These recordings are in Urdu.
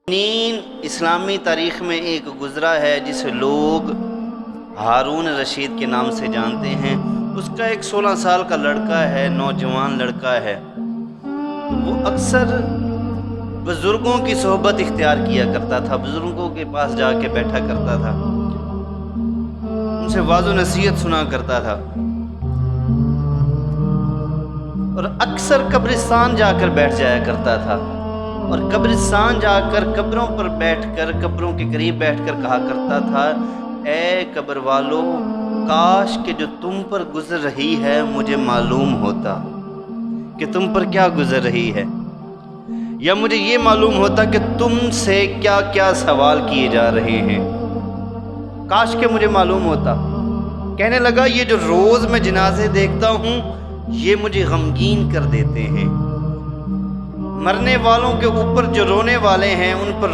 اسلامی تاریخ میں ایک گزرا ہے جسے لوگ ہارون رشید کے نام سے جانتے ہیں۔ اس کا ایک 16 سال کا لڑکا ہے، نوجوان لڑکا ہے۔ وہ اکثر بزرگوں کی صحبت اختیار کیا کرتا تھا، بزرگوں کے پاس جا کے بیٹھا کرتا تھا، ان سے واعظ و نصیحت سنا کرتا تھا، اور اکثر قبرستان جا کر بیٹھ جایا کرتا تھا، اور قبرستان جا کر قبروں پر بیٹھ کر، قبروں کے قریب بیٹھ کر کہا کرتا تھا، اے قبر والو، کاش کہ جو تم پر گزر رہی ہے مجھے معلوم ہوتا کہ تم پر کیا گزر رہی ہے، یا مجھے یہ معلوم ہوتا کہ تم سے کیا کیا سوال کیے جا رہے ہیں، کاش کہ مجھے معلوم ہوتا۔ کہنے لگا یہ جو روز میں جنازے دیکھتا ہوں یہ مجھے غمگین کر دیتے ہیں، مرنے والوں کے اوپر جو رونے والے ہیں ان پر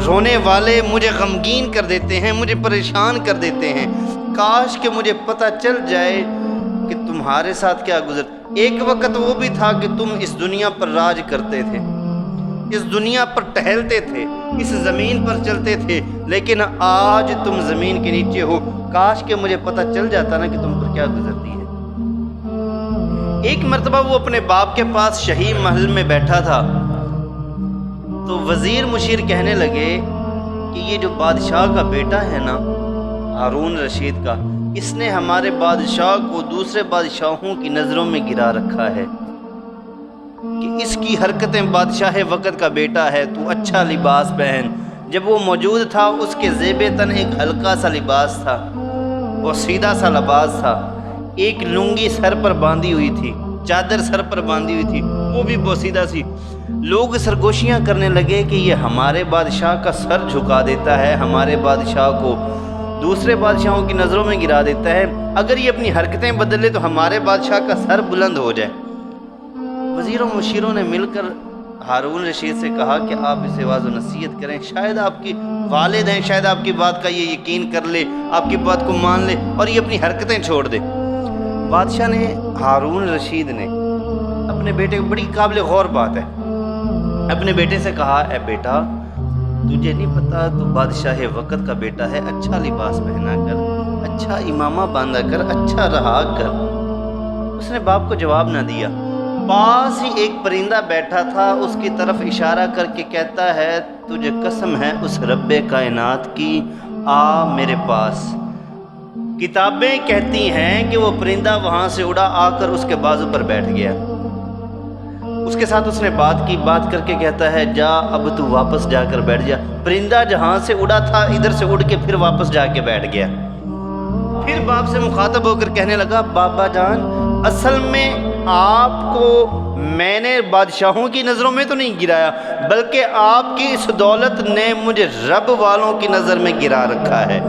رونے والے مجھے غمگین کر دیتے ہیں، مجھے پریشان کر دیتے ہیں۔ کاش کہ مجھے پتہ چل جائے کہ تمہارے ساتھ کیا گزر۔ ایک وقت وہ بھی تھا کہ تم اس دنیا پر راج کرتے تھے، اس دنیا پر ٹہلتے تھے، اس زمین پر چلتے تھے، لیکن آج تم زمین کے نیچے ہو۔ کاش کہ مجھے پتہ چل جاتا نا کہ تم پر کیا گزرتی ہے۔ ایک مرتبہ وہ اپنے باپ کے پاس شاہی محل میں بیٹھا تھا، تو وزیر مشیر کہنے لگے کہ یہ جو بادشاہ کا بیٹا ہے نا، ہارون رشید کا، اس نے ہمارے بادشاہ کو دوسرے بادشاہوں کی نظروں میں گرا رکھا ہے کہ اس کی حرکتیں، بادشاہ وقت کا بیٹا ہے، تو اچھا لباس پہن۔ جب وہ موجود تھا اس کے زیب تن ایک ہلکا سا لباس تھا، وہ سیدھا سا لباس تھا، ایک لنگی سر پر باندھی ہوئی تھی، چادر سر پر باندھی ہوئی تھی، وہ بھی بوسیدہ سی۔ لوگ سرگوشیاں کرنے لگے کہ یہ ہمارے بادشاہ کا سر جھکا دیتا ہے، ہمارے بادشاہ کو دوسرے بادشاہوں کی نظروں میں گرا دیتا ہے، اگر یہ اپنی حرکتیں بدل لے تو ہمارے بادشاہ کا سر بلند ہو جائے۔ وزیروں مشیروں نے مل کر ہارون رشید سے کہا کہ آپ اسے واعظ و نصیحت کریں، شاید آپ کی والد ہیں، شاید آپ کی بات کا یہ یقین کر لے، آپ کی بات کو مان لے اور یہ اپنی حرکتیں چھوڑ دے۔ بادشاہ نے، ہارون رشید نے اپنے بیٹے کو، بڑی قابل غور بات ہے، اپنے بیٹے سے کہا، اے بیٹا، تجھے نہیں پتا تو بادشاہ وقت کا بیٹا ہے، اچھا لباس پہنا کر، اچھا امامہ باندھا کر، اچھا رہا کر۔ اس نے باپ کو جواب نہ دیا۔ پاس ہی ایک پرندہ بیٹھا تھا، اس کی طرف اشارہ کر کے کہتا ہے، تجھے قسم ہے اس رب کائنات کی، آ میرے پاس۔ کتابیں کہتی ہیں کہ وہ پرندہ وہاں سے اڑا آ کر اس کے بازو پر بیٹھ گیا، اس کے ساتھ اس نے بات کی، بات کر کے کہتا ہے، جا اب تو واپس جا کر بیٹھ جا۔ پرندہ جہاں سے اڑا تھا ادھر سے اڑ کے پھر واپس جا کے بیٹھ گیا۔ پھر باپ سے مخاطب ہو کر کہنے لگا، بابا جان، اصل میں آپ کو میں نے بادشاہوں کی نظروں میں تو نہیں گرایا، بلکہ آپ کی اس دولت نے مجھے رب والوں کی نظر میں گرا رکھا ہے،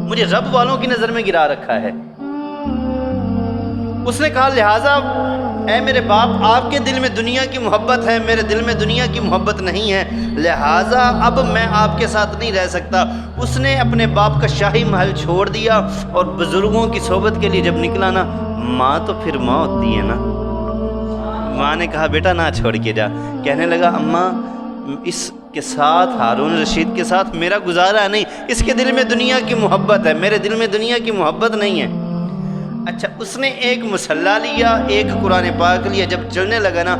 مجھے رب والوں کی نظر میں گرا رکھا ہے۔ اس نے کہا، لہٰذا اے میرے باپ، آپ کے دل میں دنیا کی محبت ہے، میرے دل میں دنیا کی محبت نہیں ہے، لہٰذا اب میں آپ کے ساتھ نہیں رہ سکتا۔ اس نے اپنے باپ کا شاہی محل چھوڑ دیا اور بزرگوں کی صحبت کے لیے جب نکلا نا، ماں تو پھر ماں ہوتی ہے نا، ماں نے کہا، بیٹا نہ چھوڑ کے جا۔ کہنے لگا، اماں، اس کے ساتھ، ہارون رشید کے ساتھ میرا گزارا نہیں، اس کے دل میں دنیا کی محبت ہے، میرے دل میں دنیا کی محبت نہیں ہے۔ اچھا، اس نے ایک مصحف لیا، ایک قرآن پاک لیا، جب چلنے لگا نا،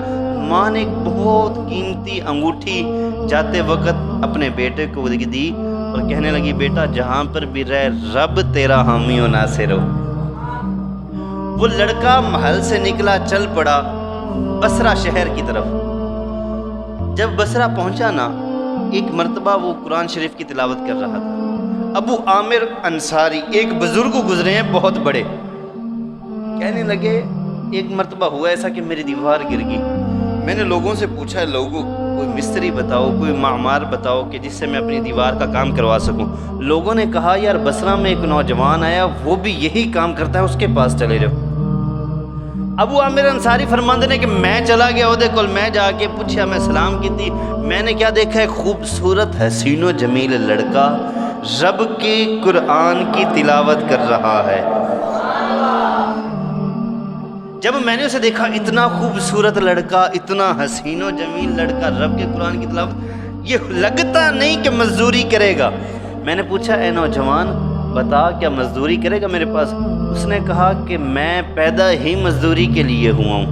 ماں نے ایک بہت قیمتی انگوٹھی جاتے وقت اپنے بیٹے کو دی اور کہنے لگی، بیٹا جہاں پر بھی رہ، رب تیرا حامی و ناصر ہو۔ وہ لڑکا محل سے نکلا، چل پڑا بصرہ شہر کی طرف۔ جب بصرہ پہنچا نا، ایک مرتبہ وہ قرآن شریف کی تلاوت کر رہا تھا۔ ابو عامر انصاری، ایک بزرگ گزرے ہیں بہت بڑے، کہنے لگے، ایک مرتبہ ہوا ایسا کہ میری دیوار گر گئی، میں نے لوگوں سے پوچھا، لوگوں کوئی مستری بتاؤ، کوئی معمار بتاؤ کہ جس سے میں اپنی دیوار کا کام کروا سکوں۔ لوگوں نے کہا، یار بصرہ میں ایک نوجوان آیا، وہ بھی یہی کام کرتا ہے، اس کے پاس چلے جاؤ۔ ابو عامر انصاری فرماندے نے کہ میں چلا گیا اودے کول، میں جا کے پوچھا، میں سلام کی تھی، میں نے کیا دیکھا، ایک خوبصورت حسین و جمیل لڑکا رب کے قرآن کی تلاوت کر رہا ہے۔ جب میں نے اسے دیکھا اتنا خوبصورت لڑکا، اتنا حسین و جمیل لڑکا، رب کے قرآن کی تلاوت، یہ لگتا نہیں کہ مزدوری کرے گا۔ میں نے پوچھا اے نوجوان بتا کیا مزدوری کرے گا میرے پاس؟ اس نے کہا کہ میں پیدا ہی مزدوری کے لیے ہوا ہوں،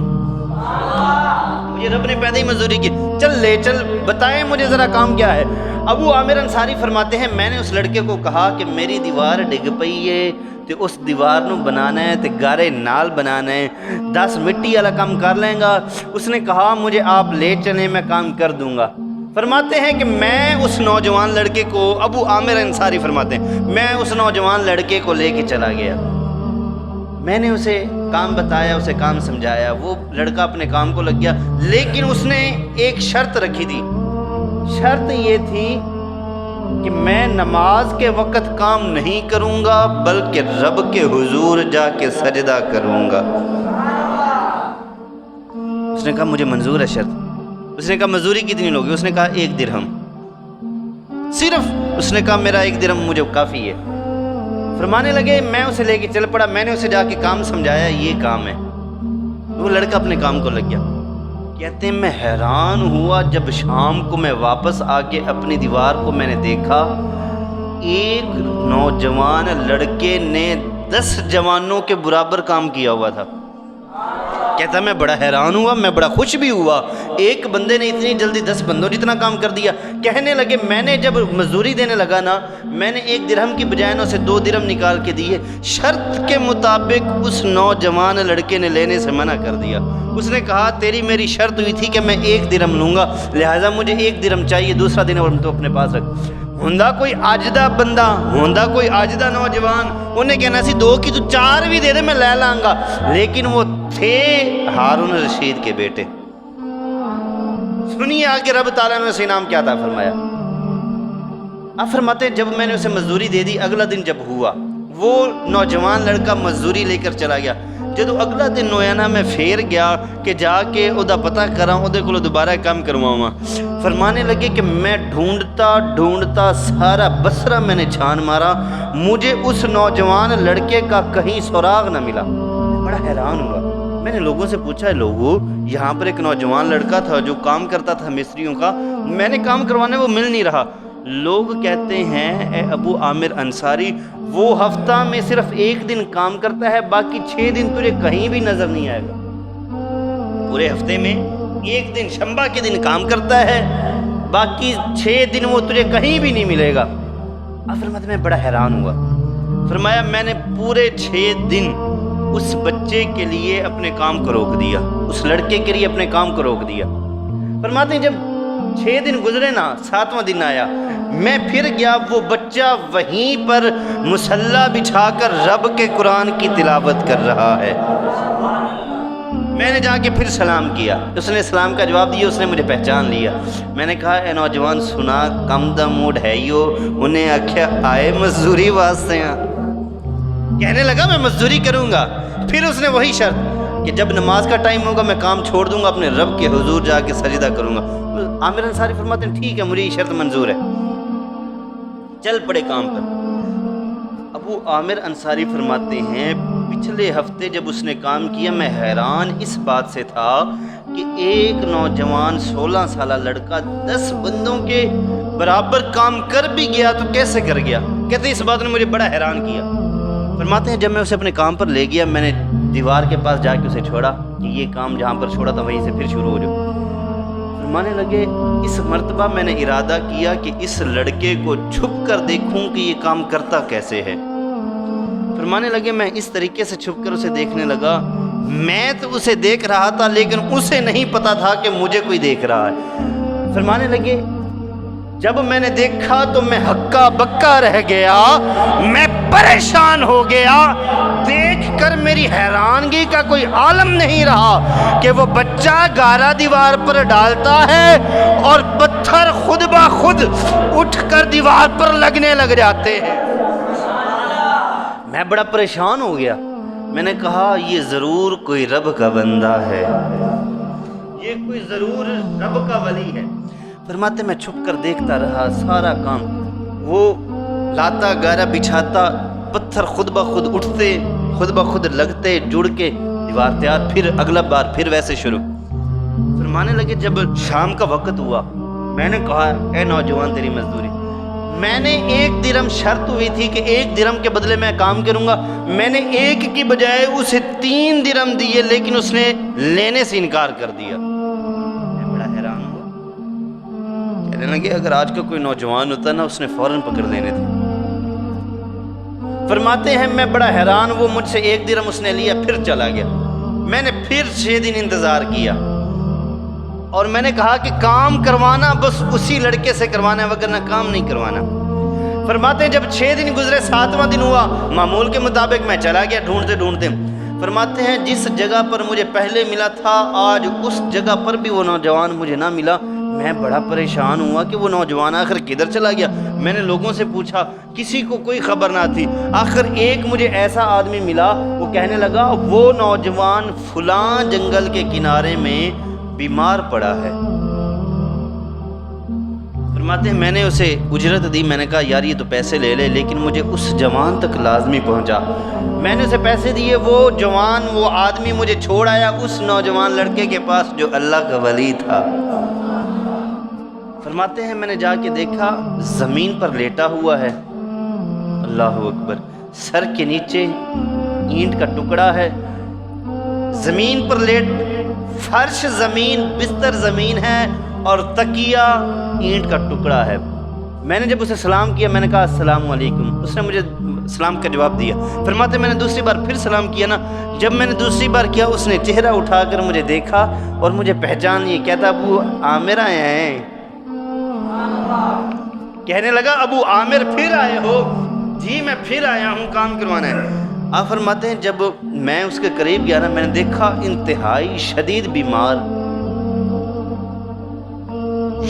مجھے رب نے پیدا ہی مزدوری کی، چل لے چل بتائیں مجھے ذرا کام کیا ہے۔ ابو عامر انصاری فرماتے ہیں میں نے اس لڑکے کو کہا کہ میری دیوار ڈگ پئی ہے تے اس دیوار نو بنانا ہے تے گارے نال بنانا ہے، 10 مٹی والا کام کر لیں گا۔ اس نے کہا مجھے آپ لے چلیں میں کام کر دوں گا۔ فرماتے ہیں کہ میں اس نوجوان لڑکے کو، ابو عامر انصاری فرماتے ہیں میں اس نوجوان لڑکے کو لے کے چلا گیا، میں نے اسے کام بتایا، اسے کام سمجھایا، وہ لڑکا اپنے کام کو لگ گیا، لیکن اس نے ایک شرط رکھی تھی۔ شرط یہ تھی کہ میں نماز کے وقت کام نہیں کروں گا بلکہ رب کے حضور جا کے سجدہ کروں گا۔ اس نے کہا مجھے منظور ہے شرط۔ اس نے کہا مزدوری کتنی لوگی؟ اس نے کہا 1 درہم صرف۔ اس نے کہا میرا 1 درہم مجھے کافی ہے۔ فرمانے لگے میں اسے لے کے چل پڑا، میں نے اسے جا کے کام سمجھایا یہ کام ہے، وہ لڑکا اپنے کام کو لگ گیا۔ کہتے ہیں میں حیران ہوا جب شام کو میں واپس آ کے اپنی دیوار کو میں نے دیکھا، ایک نوجوان لڑکے نے 10 جوانوں کے برابر کام کیا ہوا تھا۔ کہتا میں بڑا حیران ہوا، میں بڑا خوش بھی ہوا، ایک بندے نے اتنی جلدی 10 بندوں جتنا کام کر دیا۔ کہنے لگے میں نے جب مزدوری دینے لگا نا، میں نے 1 درہم کی بجائے نہ اسے 2 درہم نکال کے دیے۔ شرط کے مطابق اس نوجوان لڑکے نے لینے سے منع کر دیا۔ اس نے کہا تیری میری شرط ہوئی تھی کہ میں 1 درہم لوں گا، لہٰذا مجھے 1 درہم چاہیے، دوسرا درہم تو اپنے پاس رکھ۔ ہوندا کوئی آجدہ بندہ، ہوندا کوئی آجدہ نوجوان، انہیں کہنا سی 2 کی تو 4 بھی دے دے میں لے لاں گا، لیکن وہ تھے ہارون رشید کے بیٹے۔ سنیے آگے رب تعالیٰ نے اسے انعام کیا تھا فرمایا۔ آپ فرماتے ہیں جب میں نے اسے مزدوری دے دی، اگلا دن جب ہوا وہ نوجوان لڑکا مزدوری لے کر چلا گیا۔ جدو اگلا دن ہویا نا میں پھر گیا کہ جا کے او دا پتہ کراں، او دے کولوں دوبارہ کام کرواواں۔ فرمانے لگے کہ میں ڈھونڈتا ڈھونڈتا سارا بصرہ میں نے چھان مارا، مجھے اس نوجوان لڑکے کا کہیں سراغ نہ ملا۔ بڑا حیران ہوا، میں نے لوگوں سے پوچھا لوگوں یہاں پر ایک نوجوان لڑکا تھا جو کام کرتا تھا مستریوں کا، میں نے کام کروانے وہ مل نہیں رہا۔ لوگ کہتے ہیں اے ابو عامر انصاری وہ ہفتہ میں صرف 1 دن کام کرتا ہے، باقی 6 دن تجھے کہیں بھی نظر نہیں آئے گا۔ پورے ہفتے میں 1 دن شنبہ کے دن کام کرتا ہے، باقی 6 دن وہ تجھے کہیں بھی نہیں ملے گا۔ فرماتے میں بڑا حیران ہوا۔ فرمایا میں نے پورے 6 دن اس بچے کے لیے اپنے کام کو روک دیا، اس لڑکے کے لیے اپنے کام کو روک دیا۔ فرماتے ہیں جب 6 دن گزرے نا، 7واں دن آیا، میں پھر گیا، وہ بچہ وہیں پر مصلی بچھا کر رب کے قرآن کی تلاوت کر رہا ہے۔ میں نے جا کے پھر سلام کیا، اس نے سلام کا جواب دیا، اس نے مجھے پہچان لیا۔ میں نے کہا اے نوجوان سنا کم دا موڈ ہے یو؟ انہیں آکھیا آئے مزدوری واسطے ہیں۔ کہنے لگا میں مزدوری کروں گا۔ پھر اس نے وہی شرط کہ جب نماز کا ٹائم ہوگا میں کام چھوڑ دوں گا، اپنے رب کے حضور جا کے سجدہ کروں گا۔ عامر انصاری فرماتے ہیں ٹھیک ہے مجھے یہ شرط منظور ہے، چل پڑے کام پر۔ ابو عامر انصاری فرماتے ہیں پچھلے ہفتے جب اس نے کام کیا میں حیران اس بات سے تھا کہ ایک نوجوان 16 سالہ لڑکا 10 بندوں کے برابر کام کر بھی گیا تو کیسے کر گیا؟ کہتے ہیں اس بات نے مجھے بڑا حیران کیا۔ فرماتے ہیں جب میں اسے اپنے کام پر لے گیا، میں نے دیوار کے پاس جا کے اسے چھوڑا کہ یہ کام جہاں پر چھوڑا تھا وہیں سے پھر شروع ہو جاؤ۔ فرمانے لگے اس مرتبہ میں نے ارادہ کیا کہ اس لڑکے کو چھپ کر دیکھوں کہ یہ کام کرتا کیسے ہے۔ فرمانے لگے میں اس طریقے سے چھپ کر اسے دیکھنے لگا، میں تو اسے دیکھ رہا تھا لیکن اسے نہیں پتا تھا کہ مجھے کوئی دیکھ رہا ہے۔ فرمانے لگے جب میں نے دیکھا تو میں ہکا بکا رہ گیا، میں پریشان ہو گیا، دیکھ کر میری حیرانگی کا کوئی عالم نہیں رہا کہ وہ بچہ گارا دیوار پر ڈالتا ہے اور پتھر خود بخود اٹھ کر دیوار پر لگنے لگ جاتے ہیں۔ میں بڑا پریشان ہو گیا، میں نے کہا یہ ضرور کوئی رب کا بندہ ہے، یہ کوئی ضرور رب کا ولی ہے۔ فرماتے میں چھپ کر دیکھتا رہا سارا کام، وہ لاتا گارا بچھاتا، پتھر خود بخود اٹھتے، خود بخود لگتے، جڑ کے دیوار تیار، پھر اگلا بار پھر ویسے شروع۔ فرمانے لگے جب شام کا وقت ہوا، میں نے کہا اے نوجوان تیری مزدوری، میں نے 1 درہم شرط ہوئی تھی کہ 1 درہم کے بدلے میں کام کروں گا، میں نے 1 کی بجائے اسے 3 درہم دیے، لیکن اس نے لینے سے انکار کر دیا۔ میں بڑا حیران ہوا، کہنے لگے اگر آج کا کوئی نوجوان ہوتا نا اس نے فوراً پکڑ لینے تھے۔ فرماتے ہیں میں بڑا حیران، وہ مجھ سے 1 درہم اس نے لیا، پھر چلا گیا۔ میں نے پھر 6 دن انتظار کیا اور میں نے کہا کہ کام کروانا بس اسی لڑکے سے کروانا ہے، وگرنہ کام نہیں کروانا۔ فرماتے ہیں جب 6 دن گزرے، 7واں دن ہوا، معمول کے مطابق میں چلا گیا ڈھونڈتے ڈھونڈتے۔ فرماتے ہیں جس جگہ پر مجھے پہلے ملا تھا آج اس جگہ پر بھی وہ نوجوان مجھے نہ ملا۔ میں بڑا پریشان ہوا کہ وہ نوجوان آخر کدھر چلا گیا۔ میں نے لوگوں سے پوچھا، کسی کو کوئی خبر نہ تھی۔ آخر ایک مجھے ایسا آدمی ملا، وہ کہنے لگا وہ نوجوان فلاں جنگل کے کنارے میں بیمار پڑا ہے۔ فرماتے ہیں میں نے اسے اجرت دی، میں نے کہا یار یہ تو پیسے لے لے، لیکن مجھے اس جوان تک لازمی پہنچا۔ میں نے اسے پیسے دیے، وہ جوان وہ آدمی مجھے چھوڑ آیا اس نوجوان لڑکے کے پاس جو اللہ کا ولی تھا۔ فرماتے ہیں میں نے جا کے دیکھا زمین پر لیٹا ہوا ہے، اللہ اکبر، سر کے نیچے اینٹ کا ٹکڑا ہے، زمین پر لیٹ، فرش زمین، بستر زمین ہے اور تکیہ اینٹ کا ٹکڑا ہے۔ میں نے جب اسے سلام کیا، میں نے کہا السلام علیکم، اس نے مجھے سلام کا جواب دیا۔ فرماتے میں نے دوسری بار پھر سلام کیا نا، جب میں نے دوسری بار کیا اس نے چہرہ اٹھا کر مجھے دیکھا اور مجھے پہچان لیا، کہتا ابو عامر آئے ہیں۔ کہنے لگا ابو عامر پھر آئے ہو؟ جی میں پھر آیا ہوں، کام کروانا ہے۔ آپ فرماتے ہیں جب میں اس کے قریب گیا نا، میں نے دیکھا انتہائی شدید بیمار،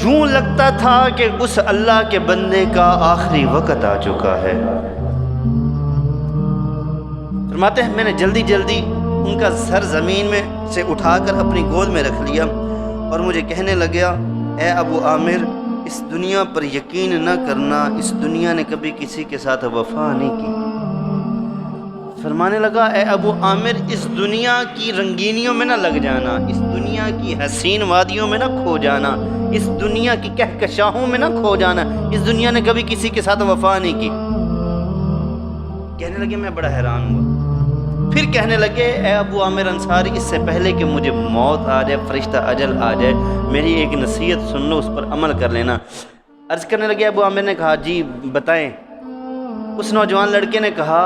یوں لگتا تھا کہ اس اللہ کے بندے کا آخری وقت آ چکا ہے۔ فرماتے ہیں میں نے جلدی جلدی ان کا سر زمین میں سے اٹھا کر اپنی گود میں رکھ لیا اور مجھے کہنے لگا اے ابو عامر، اس دنیا پر یقین نہ کرنا، اس دنیا نے کبھی کسی کے ساتھ وفا نہیں کی۔ فرمانے لگا اے ابو عامر، اس دنیا کی رنگینیوں میں نہ لگ جانا، اس دنیا کی حسین وادیوں میں نہ کھو جانا، اس دنیا کی کہکشاؤں میں نہ کھو جانا، اس دنیا نے کبھی کسی کے ساتھ وفا نہیں کی۔ کہنے لگے میں بڑا حیران ہوا، پھر کہنے لگے اے ابو عامر انصاری، اس سے پہلے کہ مجھے موت آ جائے، فرشتہ اجل آ جائے، میری ایک نصیحت سن لو، اس پر عمل کر لینا۔ عرض کرنے لگے، ابو عامر نے کہا جی بتائیں۔ اس نوجوان لڑکے نے کہا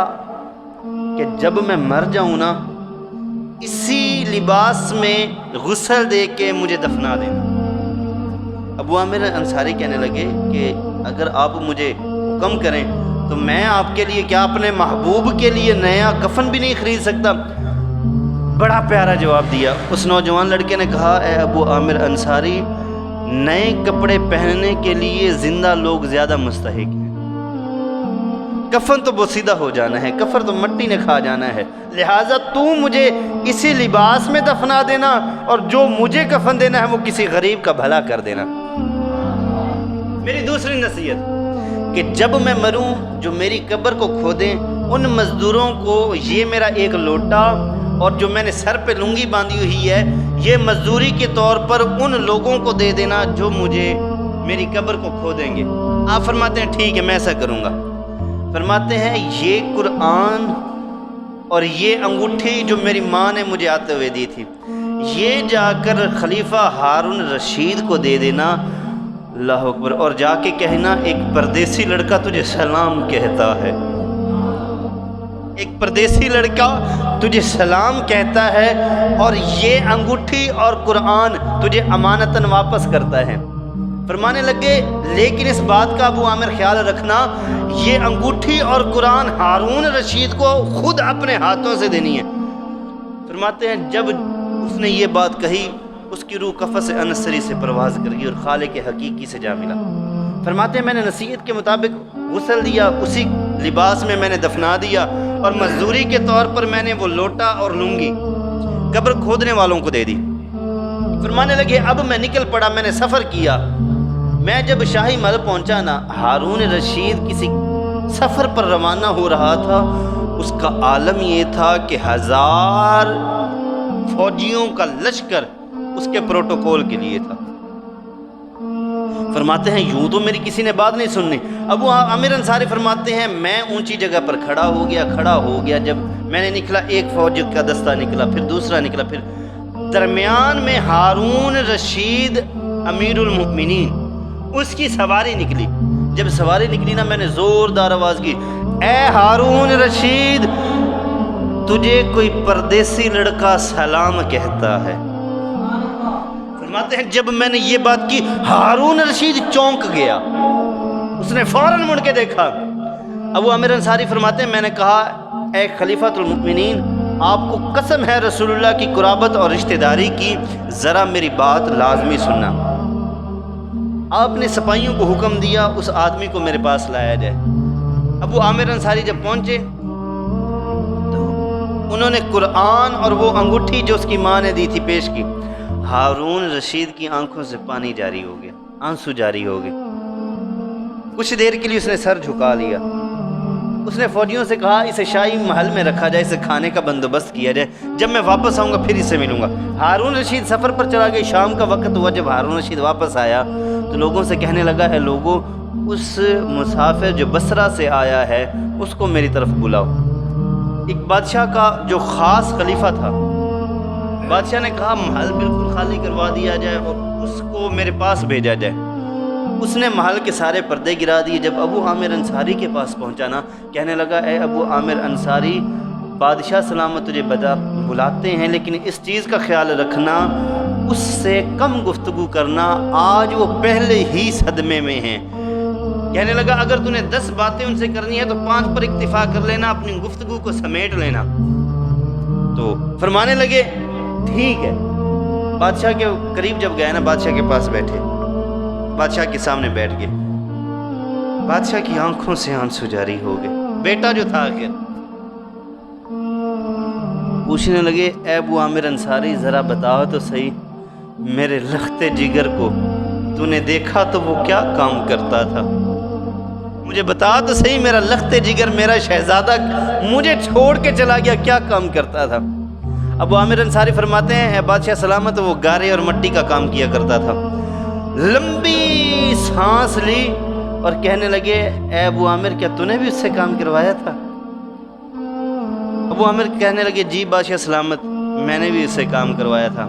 کہ جب میں مر جاؤں نا، اسی لباس میں غسل دے کے مجھے دفنا دینا۔ ابو عامر انصاری کہنے لگے کہ اگر آپ مجھے حکم کریں تو میں آپ کے لیے کیا اپنے محبوب کے لیے نیا کفن بھی نہیں خرید سکتا؟ بڑا پیارا جواب دیا۔ اس نوجوان لڑکے نے کہا اے ابو عامر انصاری، نئے کپڑے پہننے کے لیے زندہ لوگ زیادہ مستحق ہیں، کفن تو بوسیدہ ہو جانا ہے، کفن تو مٹی نے کھا جانا ہے، لہٰذا تو مجھے اسی لباس میں دفنا دینا اور جو مجھے کفن دینا ہے وہ کسی غریب کا بھلا کر دینا۔ میری دوسری نصیحت کہ جب میں مروں جو میری قبر کو کھودیں ان مزدوروں کو یہ میرا ایک لوٹا اور جو میں نے سر پہ لنگی باندھی ہوئی ہے یہ مزدوری کے طور پر ان لوگوں کو دے دینا جو مجھے میری قبر کو کھودیں گے۔ آپ فرماتے ہیں ٹھیک ہے میں ایسا کروں گا۔ فرماتے ہیں یہ قرآن اور یہ انگوٹھی جو میری ماں نے مجھے آتے ہوئے دی تھی، یہ جا کر خلیفہ ہارون رشید کو دے دینا، اللہ اکبر، اور جا کے کہنا ایک پردیسی لڑکا تجھے سلام کہتا ہے، ایک پردیسی لڑکا تجھے سلام کہتا ہے اور یہ انگوٹھی اور قرآن تجھے امانتاً واپس کرتا ہے۔ فرمانے لگے لیکن اس بات کا ابو عامر خیال رکھنا، یہ انگوٹھی اور قرآن ہارون رشید کو خود اپنے ہاتھوں سے دینی ہے۔ فرماتے ہیں جب اس نے یہ بات کہی اس کی روح قفس انصری سے پرواز کر گئی اور خالق حقیقی سے جا ملا۔ فرماتے ہیں میں نے نصیحت کے مطابق غسل دیا، اسی لباس میں نے دفنا دیا اور مزدوری کے طور پر میں نے وہ لوٹا اور لنگی قبر کھودنے والوں کو دے دی۔ فرمانے لگے اب میں نکل پڑا، میں نے سفر کیا۔ میں جب شاہی محل پہنچا نا، ہارون رشید کسی سفر پر روانہ ہو رہا تھا، اس کا عالم یہ تھا کہ 1000 فوجیوں کا لشکر اس کے پروٹوکول کے لیے تھا۔ فرماتے ہیں یوں تو میری کسی نے بات نہیں سننی۔ ابو عامر انصاری فرماتے ہیں میں اونچی جگہ پر کھڑا ہو گیا۔ جب میں نے نکلا، ایک فوج کا دستہ نکلا، پھر دوسرا نکلا، پھر درمیان میں ہارون رشید امیر المؤمنین، اس کی سواری نکلی۔ جب سواری نکلی نا، میں نے زوردار آواز کی، اے ہارون رشید، تجھے کوئی پردیسی لڑکا سلام کہتا ہے۔ فرماتے ہیں جب میں نے یہ بات کی، ہارون رشید چونک گیا، اس نے فوراً مڑ کے دیکھا۔ ابو عامر انصاری فرماتے ہیں میں نے کہا، اے خلیفۃ المؤمنین، آپ کو قسم ہے رسول اللہ کی قرابت اور رشتہ داری کی، ذرا میری بات لازمی سننا۔ آپ نے سپاہیوں کو حکم دیا اس آدمی کو میرے پاس لایا جائے۔ ابو عامر انصاری جب پہنچے تو انہوں نے قرآن اور وہ انگوٹھی جو اس کی ماں نے دی تھی پیش کی۔ ہارون رشید کی آنکھوں سے پانی جاری ہو گیا، آنسو جاری ہو گئے۔ کچھ دیر کے لیے اس نے سر جھکا لیا۔ اس نے فوجیوں سے کہا اسے شاہی محل میں رکھا جائے، اسے کھانے کا بندوبست کیا جائے، جب میں واپس آؤں گا پھر اسے ملوں گا۔ ہارون رشید سفر پر چلا گیا۔ شام کا وقت ہوا، جب ہارون رشید واپس آیا تو لوگوں سے کہنے لگا، اے لوگوں، اس مسافر جو بصرہ سے آیا ہے اس کو میری طرف بلاؤ۔ ایک بادشاہ کا جو خاص خلیفہ تھا، بادشاہ نے کہا محل بالکل خالی کروا دیا جائے اور اس کو میرے پاس بھیجا جائے۔ اس نے محل کے سارے پردے گرا دیے۔ جب ابو عامر انصاری کے پاس پہنچا نا، کہنے لگا، اے ابو عامر انصاری، بادشاہ سلامت تجھے بلاتے ہیں، لیکن اس چیز کا خیال رکھنا اس سے کم گفتگو کرنا، آج وہ پہلے ہی صدمے میں ہیں۔ کہنے لگا اگر تو نے 10 باتیں ان سے کرنی ہے تو 5 پر اکتفا کر لینا، اپنی گفتگو کو سمیٹ لینا۔ تو فرمانے لگے ٹھیک ہے۔ بادشاہ کے قریب جب گئے نا، بادشاہ کے پاس بیٹھے، بادشاہ کے سامنے بیٹھ گئے۔ بادشاہ کی آنکھوں سے آنسو جاری ہو گئے۔ بیٹا جو تھا آخر پوچھنے لگے، اے ابو عامر انصاری، ذرا بتاؤ تو صحیح، میرے لخت جگر کو تو نے دیکھا تو وہ کیا کام کرتا تھا؟ مجھے بتا تو صحیح، میرا لخت جگر، میرا شہزادہ مجھے چھوڑ کے چلا گیا، کیا کام کرتا تھا؟ ابو عامر انصاری فرماتے ہیں، اے بادشاہ سلامت، وہ گارے اور مٹی کا کام کیا کرتا تھا۔ لمبی سانس لی اور کہنے لگے، اے ابو عامر، کیا تو نے بھی اس سے کام کروایا تھا؟ ابو عامر کہنے لگے، جی بادشاہ سلامت، میں نے بھی اس سے کام کروایا تھا۔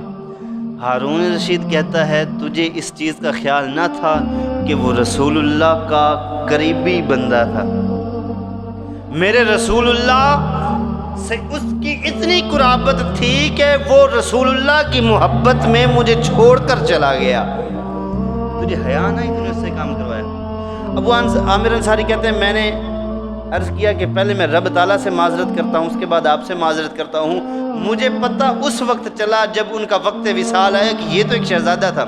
ہارون رشید کہتا ہے، تجھے اس چیز کا خیال نہ تھا کہ وہ رسول اللہ کا قریبی بندہ تھا؟ میرے رسول اللہ سے اس کی اتنی قرابت تھی کہ وہ رسول اللہ کی محبت میں مجھے چھوڑ کر چلا گیا، تجھے حیا نہیں تو نے اس سے کام کروایا؟ ابو عامر انصاری کہتے ہیں، میں نے عرض کیا کہ پہلے میں رب تعالیٰ سے معذرت کرتا ہوں، اس کے بعد آپ سے معذرت کرتا ہوں۔ مجھے پتہ اس وقت چلا جب ان کا وقت وصال آیا کہ یہ تو ایک شہزادہ تھا۔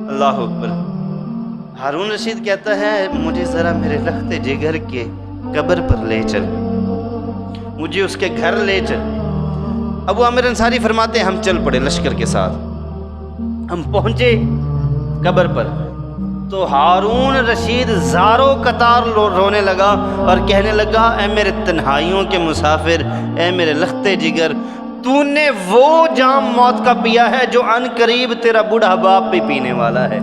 اللہ اکبر۔ ہارون رشید کہتا ہے، مجھے ذرا میرے لخت جگر کے قبر پر لے چل، مجھے اس کے گھر لے چل۔ ابو عامر انصاری فرماتے ہیں، ہم چل پڑے لشکر کے ساتھ۔ ہم پہنچے قبر پر تو ہارون رشید زاروں قطار رونے لگا اور کہنے لگا، اے میرے تنہائیوں کے مسافر، اے میرے لخت جگر، تو نے وہ جام موت کا پیا ہے جو عن قریب تیرا بوڑھا باپ بھی پینے والا ہے۔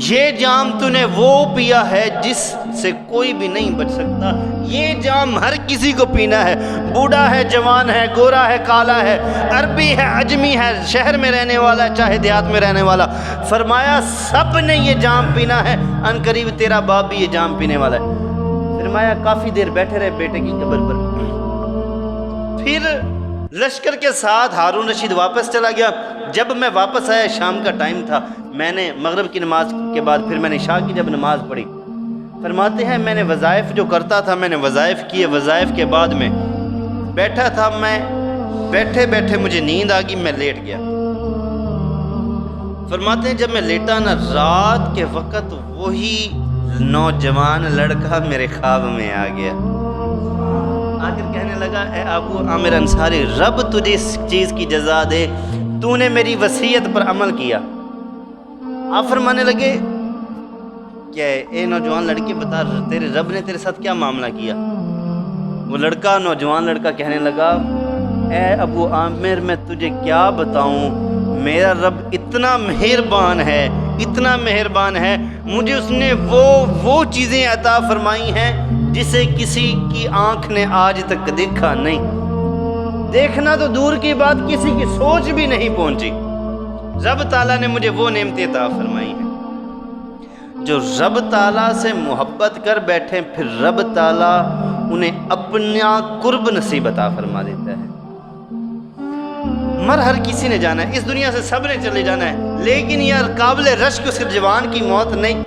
یہ جام تو نے وہ پیا ہے جس سے کوئی بھی نہیں بچ سکتا۔ یہ جام ہر کسی کو پینا ہے، بوڑھا ہے، جوان ہے، گورا ہے، کالا ہے، عربی ہے، عجمی ہے، شہر میں رہنے والا ہے، چاہے دیہات میں رہنے والا۔ فرمایا سب نے یہ جام پینا ہے، ان قریب تیرا باپ بھی یہ جام پینے والا ہے۔ فرمایا کافی دیر بیٹھے رہے بیٹے کی قبر پر۔ پھر لشکر کے ساتھ ہارون رشید واپس چلا گیا۔ جب میں واپس آیا، شام کا ٹائم تھا، میں نے مغرب کی نماز کے بعد پھر میں نے عشاء کی جب نماز پڑھی، فرماتے ہیں میں نے وظائف جو کرتا تھا میں نے وظائف کیے۔ وظائف کے بعد میں بیٹھا تھا، میں بیٹھے بیٹھے مجھے نیند آ گئی، میں لیٹ گیا۔ فرماتے ہیں جب میں لیٹا نا، رات کے وقت وہی نوجوان لڑکا میرے خواب میں آ گیا۔ آخر کہنے لگا، اے ابو عامر انصاری، رب تجھے اس چیز کی جزا دے، تو نے میری وصیت پر عمل کیا۔ آپ فرمانے لگے کہ اے نوجوان لڑکی، بتا تیرے رب نے تیرے ساتھ کیا معاملہ کیا؟ وہ لڑکا، نوجوان لڑکا کہنے لگا، اے ابو عامر میں تجھے کیا بتاؤں، میرا رب اتنا مہربان ہے، اتنا مہربان ہے، مجھے اس نے وہ چیزیں عطا فرمائی ہیں جسے کسی کی آنکھ نے آج تک دیکھا نہیں، دیکھنا تو دور کی بات، کسی کی سوچ بھی نہیں پہنچی۔ رب تعالیٰ نے مجھے وہ نعمتیں عطا فرمائی ہیں۔ جو رب تعالیٰ سے محبت کر بیٹھے پھر رب تعالیٰ انہیں اپنا قرب نصیب عطا فرما دیتا ہے۔ مر ہر کسی نے جانا ہے، اس دنیا سے سب نے چلے جانا ہے، لیکن یار قابل رشک اس کے جوان کی موت نہیں۔